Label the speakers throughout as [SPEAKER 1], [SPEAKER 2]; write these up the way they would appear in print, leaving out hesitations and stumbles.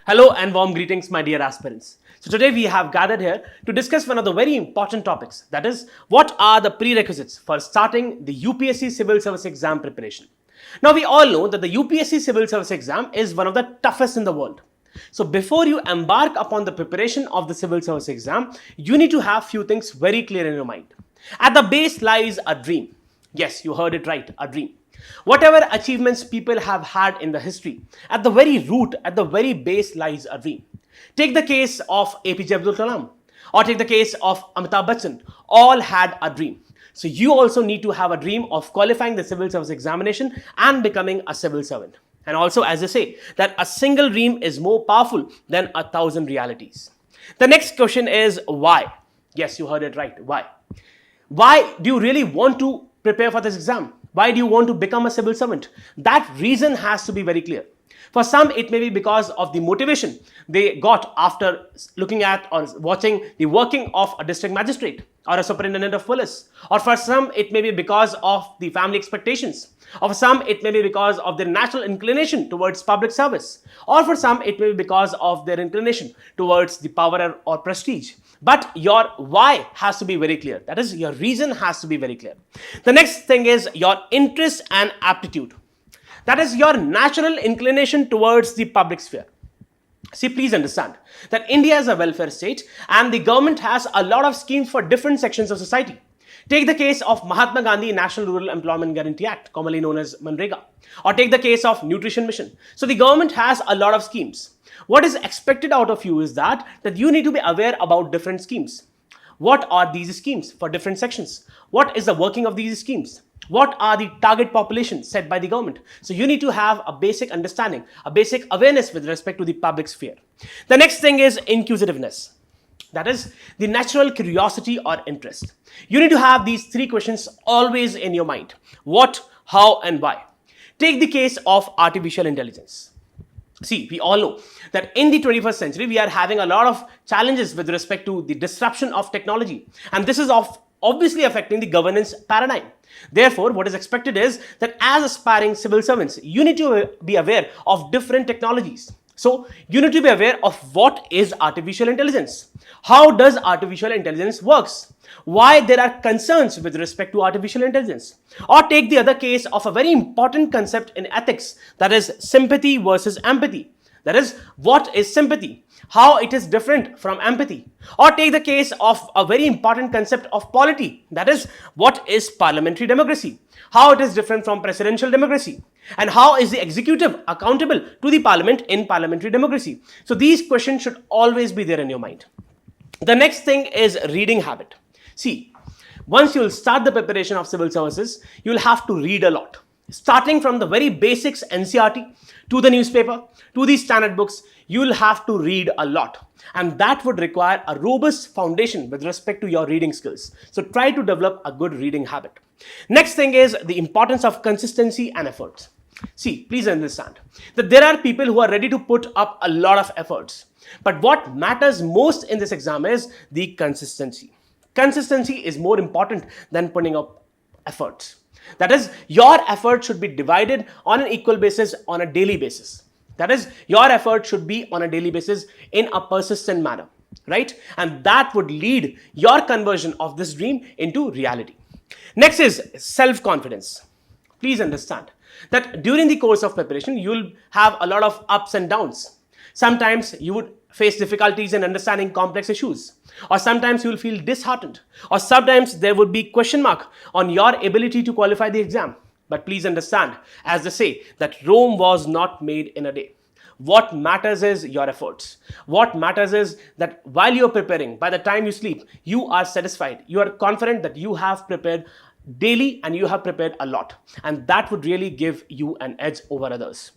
[SPEAKER 1] Hello and warm greetings, my dear aspirants. So today we have gathered here to discuss one of the very important topics, that is, what are the prerequisites for starting the UPSC Civil Service exam preparation. Now we all know that the UPSC Civil Service exam is one of the toughest in the world. So before you embark upon the preparation of the Civil Service exam, you need to have few things very clear in your mind. At the base lies a dream. Yes, you heard it right, a dream. Whatever achievements people have had in the history, at the very root, at the very base lies a dream. Take the case of APJ Abdul Kalam or take the case of Amitabh Bachchan. All had a dream. So you also need to have a dream of qualifying the civil service examination and becoming a civil servant. And also, as they say, that a single dream is more powerful than 1,000 realities. The next question is why? Yes, you heard it right. Why? Why do you really want to prepare for this exam? Why do you want to become a civil servant? That reason has to be very clear. For some, it may be because of the motivation they got after looking at or watching the working of a district magistrate or a superintendent of police. Or for some, it may be because of the family expectations. Or for some, it may be because of their natural inclination towards public service. Or for some, it may be because of their inclination towards the power or prestige. But your why has to be very clear. That is, your reason has to be very clear. The next thing is your interest and aptitude. That is your natural inclination towards the public sphere. See, please understand that India is a welfare state and the government has a lot of schemes for different sections of society. Take the case of Mahatma Gandhi National Rural Employment Guarantee Act, commonly known as Manrega, or take the case of Nutrition Mission. So the government has a lot of schemes. What is expected out of you is that you need to be aware about different schemes. What are these schemes for different sections? What is the working of these schemes? What are the target populations set by the government? So you need to have a basic understanding, a basic awareness with respect to the public sphere. The next thing is inquisitiveness. That is the natural curiosity or interest. You need to have these three questions always in your mind. What, how, and why. Take the case of artificial intelligence. See, we all know that in the 21st century, we are having a lot of challenges with respect to the disruption of technology. And this is obviously affecting the governance paradigm. Therefore, what is expected is that as aspiring civil servants, you need to be aware of different technologies. So, you need to be aware of what is artificial intelligence. How does artificial intelligence works? Why there are concerns with respect to artificial intelligence? Or take the other case of a very important concept in ethics, that is sympathy versus empathy. That is, what is sympathy? How it is different from empathy? Or take the case of a very important concept of polity. That is, what is parliamentary democracy? How it is different from presidential democracy? And how is the executive accountable to the parliament in parliamentary democracy? So these questions should always be there in your mind. The next thing is reading habit. See, once you'll start the preparation of civil services, you'll have to read a lot. Starting from the very basics NCERT to the newspaper, to the standard books, you'll have to read a lot. And that would require a robust foundation with respect to your reading skills. So try to develop a good reading habit. Next thing is the importance of consistency and efforts. See, please understand that there are people who are ready to put up a lot of efforts. But what matters most in this exam is the consistency. Consistency is more important than putting up efforts. That is, your effort should be divided on an equal basis on a daily basis. That is, your effort should be on a daily basis in a persistent manner, right? And that would lead your conversion of this dream into reality. Next is self-confidence. Please understand that during the course of preparation, you'll have a lot of ups and downs. Sometimes you would face difficulties in understanding complex issues, or sometimes you will feel disheartened, or sometimes there would be question mark on your ability to qualify the exam. But please understand, as they say, that Rome was not made in a day. What matters is your efforts. What matters is that while you're preparing, by the time you sleep, you are satisfied. You are confident that you have prepared daily and you have prepared a lot. And that would really give you an edge over others.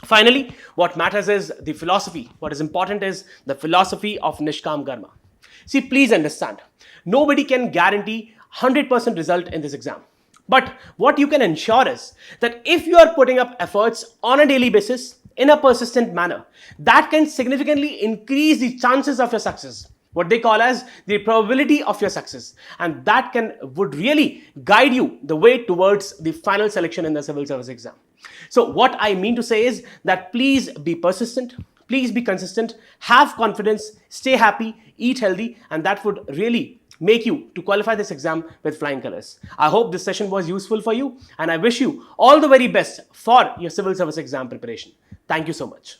[SPEAKER 1] Finally, what matters is the philosophy. What is important is the philosophy of Nishkam Karma. See, please understand, nobody can guarantee 100% result in this exam. But what you can ensure is that if you are putting up efforts on a daily basis in a persistent manner, that can significantly increase the chances of your success. What they call as the probability of your success. And that would really guide you the way towards the final selection in the civil service exam. So what I mean to say is that please be persistent. Please be consistent, have confidence, stay happy, eat healthy, and that would really make you to qualify this exam with flying colors. I hope this session was useful for you, and I wish you all the very best for your civil service exam preparation. Thank you so much.